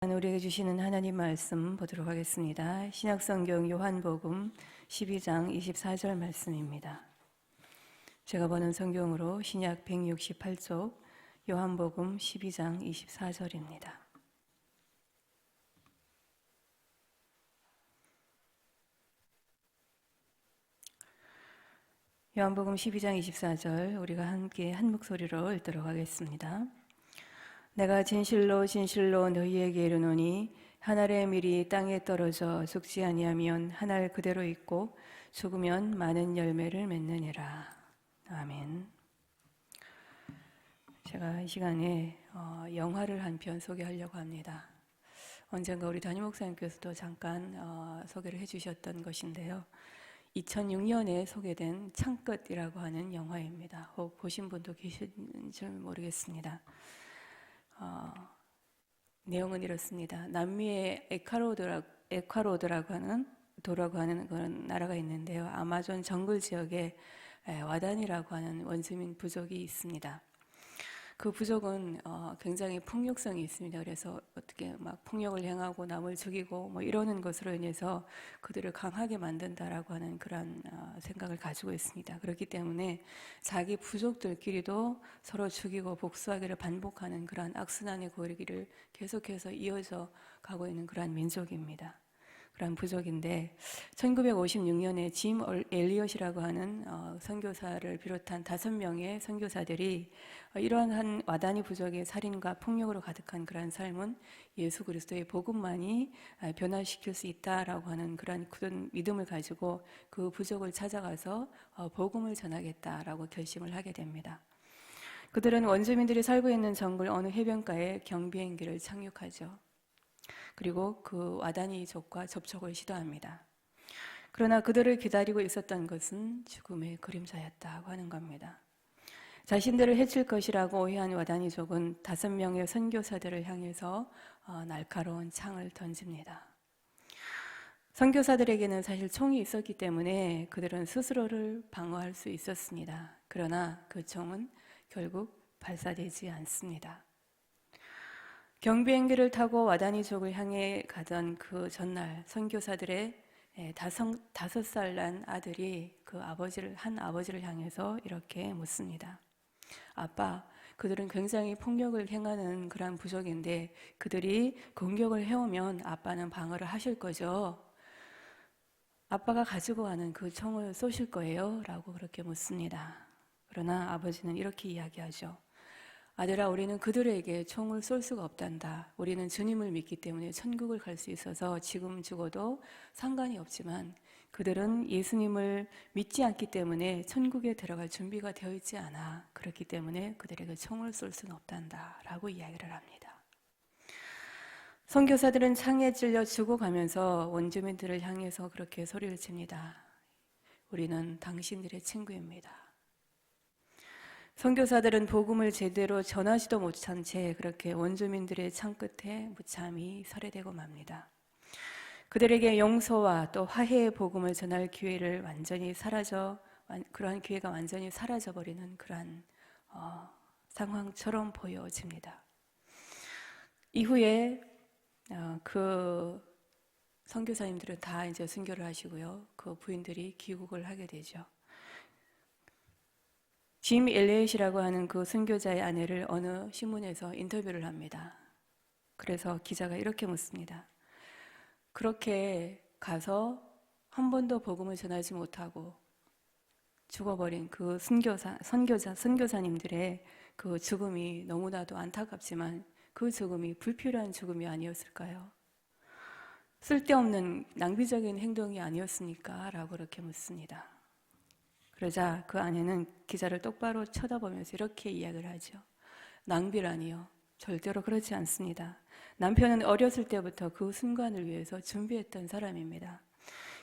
우리에게 주시는 하나님 말씀 보도록 하겠습니다. 신약성경 요한복음 12장 24절 말씀입니다. 제가 보는 성경으로 신약 168쪽 요한복음 12장 24절입니다. 요한복음 12장 24절 우리가 함께 한 목소리로 읽도록 하겠습니다. 내가 진실로 진실로 너희에게 이르노니 한 알의 밀이 땅에 떨어져 죽지 아니하면 한 알 그대로 있고 죽으면 많은 열매를 맺느니라. 아멘. 제가 이 시간에 영화를 한 편 소개하려고 합니다. 언젠가 우리 담임 목사님께서도 잠깐 소개를 해주셨던 것인데요. 2006년에 소개된 창끝이라고 하는 영화입니다. 혹 보신 분도 계신지 모르겠습니다. 내용은 이렇습니다. 남미의 에콰도르라고 하는 그런 나라가 있는데요. 아마존 정글 지역에 와단이라고 하는 원주민 부족이 있습니다. 그 부족은 굉장히 폭력성이 있습니다. 그래서 어떻게 막 폭력을 행하고 남을 죽이고 뭐 이러는 것으로 인해서 그들을 강하게 만든다라고 하는 그런 생각을 가지고 있습니다. 그렇기 때문에 자기 부족들끼리도 서로 죽이고 복수하기를 반복하는 그러한 악순환의 고리를 계속해서 이어져 가고 있는 그러한 민족입니다. 그런 부족인데 1956년에 짐 엘리엇이라고 하는 선교사를 비롯한 5명의 선교사들이 이러한 한 와다니 부족의 살인과 폭력으로 가득한 그러한 삶은 예수 그리스도의 복음만이 변화시킬 수 있다라고 하는 그러한 굳은 믿음을 가지고 그 부족을 찾아가서 복음을 전하겠다라고 결심을 하게 됩니다. 그들은 원주민들이 살고 있는 정글 어느 해변가에 경비행기를 착륙하죠. 그리고 그 와다니족과 접촉을 시도합니다. 그러나 그들을 기다리고 있었던 것은 죽음의 그림자였다고 하는 겁니다. 자신들을 해칠 것이라고 오해한 와다니족은 5명의 선교사들을 향해서 날카로운 창을 던집니다. 선교사들에게는 사실 총이 있었기 때문에 그들은 스스로를 방어할 수 있었습니다. 그러나 그 총은 결국 발사되지 않습니다. 경비행기를 타고 와다니족을 향해 가던 그 전날 선교사들의 5살 난 아들이 그 아버지를 향해서 이렇게 묻습니다. 아빠, 그들은 굉장히 폭력을 행하는 그런 부족인데 그들이 공격을 해오면 아빠는 방어를 하실 거죠? 아빠가 가지고 가는 그 총을 쏘실 거예요? 라고 그렇게 묻습니다. 그러나 아버지는 이렇게 이야기하죠. 아들아, 우리는 그들에게 총을 쏠 수가 없단다. 우리는 주님을 믿기 때문에 천국을 갈 수 있어서 지금 죽어도 상관이 없지만 그들은 예수님을 믿지 않기 때문에 천국에 들어갈 준비가 되어 있지 않아. 그렇기 때문에 그들에게 총을 쏠 수는 없단다. 라고 이야기를 합니다. 선교사들은 창에 찔려 죽어가면서 원주민들을 향해서 그렇게 소리를 칩니다. 우리는 당신들의 친구입니다. 선교사들은 복음을 제대로 전하지도 못한 채 그렇게 원주민들의 창끝에 무참히 살해되고 맙니다. 그들에게 용서와 또 화해의 복음을 전할 기회를 그러한 기회가 완전히 사라져버리는 그러한 상황처럼 보여집니다. 이후에 그 선교사님들은 다 이제 순교를 하시고요. 그 부인들이 귀국을 하게 되죠. 짐 엘리엇이라고 하는 그 선교자의 아내를 어느 신문에서 인터뷰를 합니다. 그래서 기자가 이렇게 묻습니다. 그렇게 가서 한 번도 복음을 전하지 못하고 죽어버린 그 선교사님들의 그 죽음이 너무나도 안타깝지만 그 죽음이 불필요한 죽음이 아니었을까요? 쓸데없는 낭비적인 행동이 아니었습니까? 라고 그렇게 묻습니다. 그러자 그 아내는 기자를 똑바로 쳐다보면서 이렇게 이야기를 하죠. 낭비라니요. 절대로 그렇지 않습니다. 남편은 어렸을 때부터 그 순간을 위해서 준비했던 사람입니다.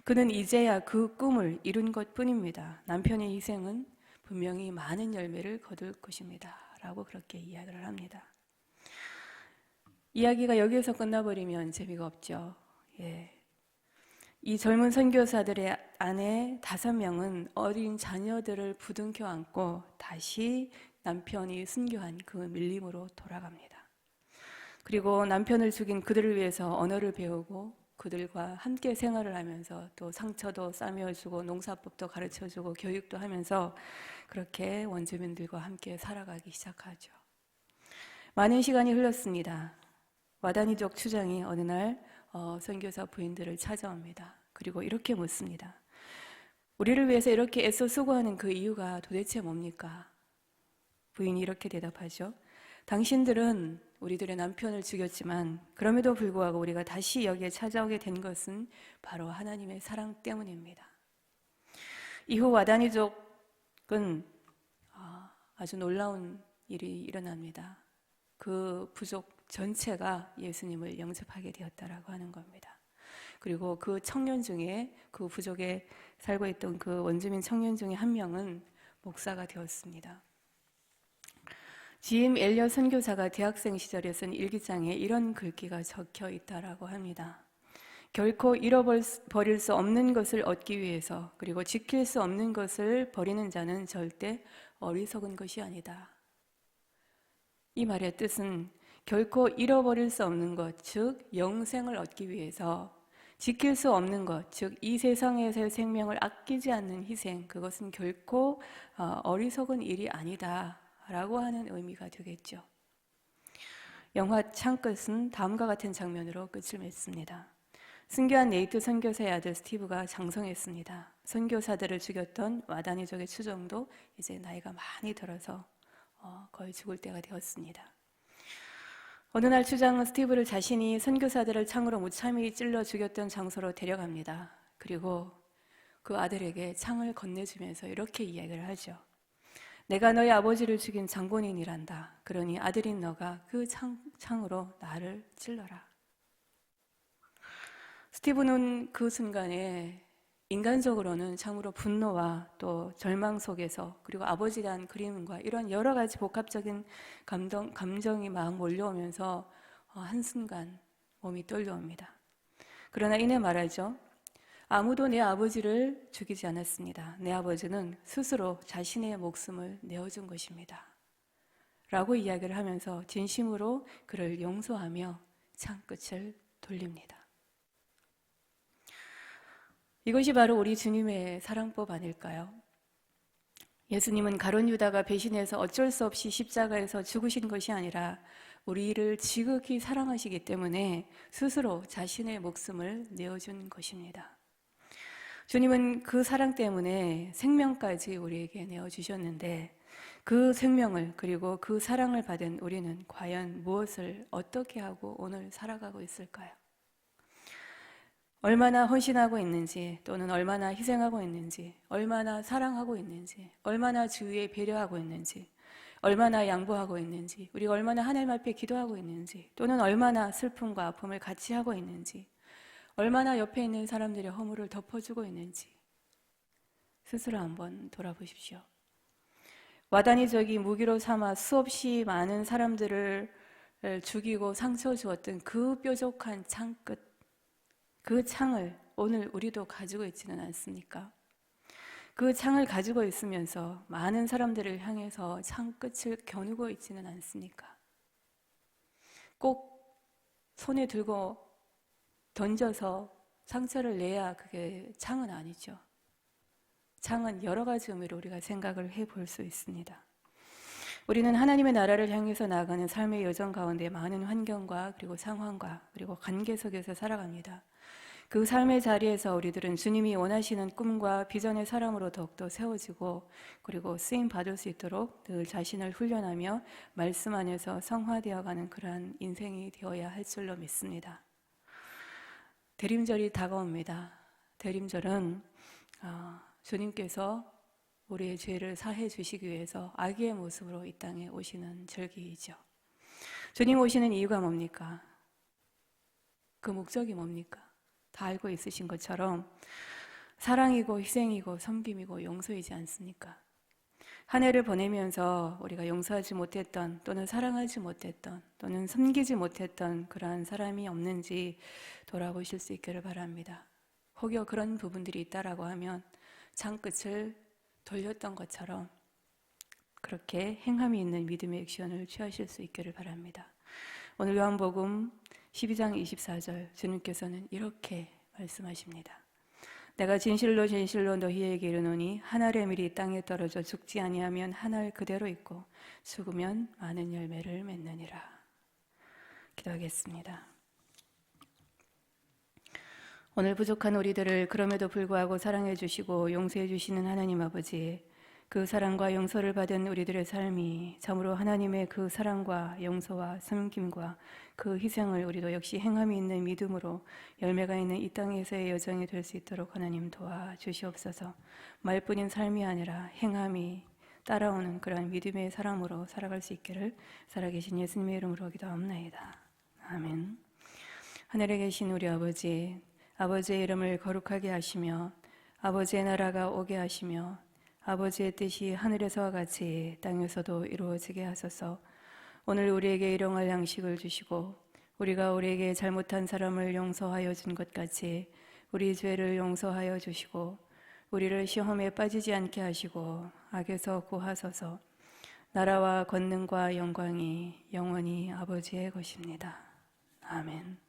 그는 이제야 그 꿈을 이룬 것뿐입니다. 남편의 희생은 분명히 많은 열매를 거둘 것입니다. 라고 그렇게 이야기를 합니다. 이야기가 여기에서 끝나버리면 재미가 없죠. 이 젊은 선교사들의 아내 5명은 어린 자녀들을 부둥켜 안고 다시 남편이 순교한 그 밀림으로 돌아갑니다. 그리고 남편을 죽인 그들을 위해서 언어를 배우고 그들과 함께 생활을 하면서 또 상처도 싸매어주고 농사법도 가르쳐주고 교육도 하면서 그렇게 원주민들과 함께 살아가기 시작하죠. 많은 시간이 흘렀습니다. 와다니족 추장이 어느 날 선교사 부인들을 찾아옵니다. 그리고 이렇게 묻습니다. 우리를 위해서 이렇게 애써 수고하는 그 이유가 도대체 뭡니까? 부인이 이렇게 대답하죠. 당신들은 우리들의 남편을 죽였지만 그럼에도 불구하고 우리가 다시 여기에 찾아오게 된 것은 바로 하나님의 사랑 때문입니다. 이후 와다니족은 아주 놀라운 일이 일어납니다. 그 부족 전체가 예수님을 영접하게 되었다라고 하는 겁니다. 그리고 그 청년 중에 그 부족에 살고 있던 그 원주민 청년 중에 한 명은 목사가 되었습니다. 짐 엘리엇 선교사가 대학생 시절에 쓴 일기장에 이런 글귀가 적혀 있다라고 합니다. 결코 잃어버릴 수 없는 것을 얻기 위해서 그리고 지킬 수 없는 것을 버리는 자는 절대 어리석은 것이 아니다. 이 말의 뜻은 결코 잃어버릴 수 없는 것, 즉 영생을 얻기 위해서 지킬 수 없는 것, 즉 이 세상에서의 생명을 아끼지 않는 희생, 그것은 결코 어리석은 일이 아니다 라고 하는 의미가 되겠죠. 영화 창끝은 다음과 같은 장면으로 끝을 맺습니다. 순교한 네이트 선교사의 아들 스티브가 장성했습니다. 선교사들을 죽였던 와다니족의 추종도 이제 나이가 많이 들어서 거의 죽을 때가 되었습니다. 어느 날 추장은 스티브를 자신이 선교사들을 창으로 무참히 찔러 죽였던 장소로 데려갑니다. 그리고 그 아들에게 창을 건네주면서 이렇게 이야기를 하죠. 내가 너희 아버지를 죽인 장본인이란다. 그러니 아들인 너가 그 창으로 나를 찔러라. 스티브는 그 순간에 인간적으로는 참으로 분노와 또 절망 속에서 그리고 아버지에 대한 그리움과 이런 여러 가지 복합적인 감정이 막 몰려오면서 한순간 몸이 떨려옵니다. 그러나 이내 말하죠. 아무도 내 아버지를 죽이지 않았습니다. 내 아버지는 스스로 자신의 목숨을 내어준 것입니다. 라고 이야기를 하면서 진심으로 그를 용서하며 창끝을 돌립니다. 이것이 바로 우리 주님의 사랑법 아닐까요? 예수님은 가룟 유다가 배신해서 어쩔 수 없이 십자가에서 죽으신 것이 아니라 우리를 지극히 사랑하시기 때문에 스스로 자신의 목숨을 내어준 것입니다. 주님은 그 사랑 때문에 생명까지 우리에게 내어주셨는데 그 생명을 그리고 그 사랑을 받은 우리는 과연 무엇을 어떻게 하고 오늘 살아가고 있을까요? 얼마나 헌신하고 있는지 또는 얼마나 희생하고 있는지 얼마나 사랑하고 있는지 얼마나 주위에 배려하고 있는지 얼마나 양보하고 있는지 우리가 얼마나 하나님 앞에 기도하고 있는지 또는 얼마나 슬픔과 아픔을 같이 하고 있는지 얼마나 옆에 있는 사람들의 허물을 덮어주고 있는지 스스로 한번 돌아보십시오. 와다니족이 무기로 삼아 수없이 많은 사람들을 죽이고 상처 주었던 그 뾰족한 창끝, 그 창을 오늘 우리도 가지고 있지는 않습니까? 그 창을 가지고 있으면서 많은 사람들을 향해서 창끝을 겨누고 있지는 않습니까? 꼭 손에 들고 던져서 상처를 내야 그게 창은 아니죠. 창은 여러 가지 의미로 우리가 생각을 해볼 수 있습니다. 우리는 하나님의 나라를 향해서 나아가는 삶의 여정 가운데 많은 환경과 그리고 상황과 그리고 관계 속에서 살아갑니다. 그 삶의 자리에서 우리들은 주님이 원하시는 꿈과 비전의 사람으로 더욱더 세워지고 그리고 쓰임 받을 수 있도록 늘 자신을 훈련하며 말씀 안에서 성화되어가는 그러한 인생이 되어야 할 줄로 믿습니다. 대림절이 다가옵니다. 대림절은 주님께서 우리의 죄를 사해 주시기 위해서 아기의 모습으로 이 땅에 오시는 절기이죠. 주님 오시는 이유가 뭡니까? 그 목적이 뭡니까? 다 알고 있으신 것처럼 사랑이고 희생이고 섬김이고 용서이지 않습니까? 한 해를 보내면서 우리가 용서하지 못했던 또는 사랑하지 못했던 또는 섬기지 못했던 그러한 사람이 없는지 돌아보실 수 있기를 바랍니다. 혹여 그런 부분들이 있다라고 하면 창끝을 돌렸던 것처럼 그렇게 행함이 있는 믿음의 액션을 취하실 수 있기를 바랍니다. 오늘 요한복음 12장 24절 주님께서는 이렇게 말씀하십니다. 내가 진실로 진실로 너희에게 이르노니 한 알의 밀이 땅에 떨어져 죽지 아니하면 한 알 그대로 있고 죽으면 많은 열매를 맺느니라. 기도하겠습니다. 오늘 부족한 우리들을 그럼에도 불구하고 사랑해 주시고 용서해 주시는 하나님 아버지, 그 사랑과 용서를 받은 우리들의 삶이 참으로 하나님의 그 사랑과 용서와 섬김과 그 희생을 우리도 역시 행함이 있는 믿음으로 열매가 있는 이 땅에서의 여정이 될 수 있도록 하나님 도와주시옵소서. 말뿐인 삶이 아니라 행함이 따라오는 그러한 믿음의 사람으로 살아갈 수 있기를 살아계신 예수님의 이름으로 기도합나이다. 아멘. 하늘에 계신 우리 아버지, 아버지의 이름을 거룩하게 하시며 아버지의 나라가 오게 하시며 아버지의 뜻이 하늘에서와 같이 땅에서도 이루어지게 하소서. 오늘 우리에게 일용할 양식을 주시고 우리가 우리에게 잘못한 사람을 용서하여 준 것 같이 우리 죄를 용서하여 주시고 우리를 시험에 빠지지 않게 하시고 악에서 구하소서. 나라와 권능과 영광이 영원히 아버지의 것입니다. 아멘.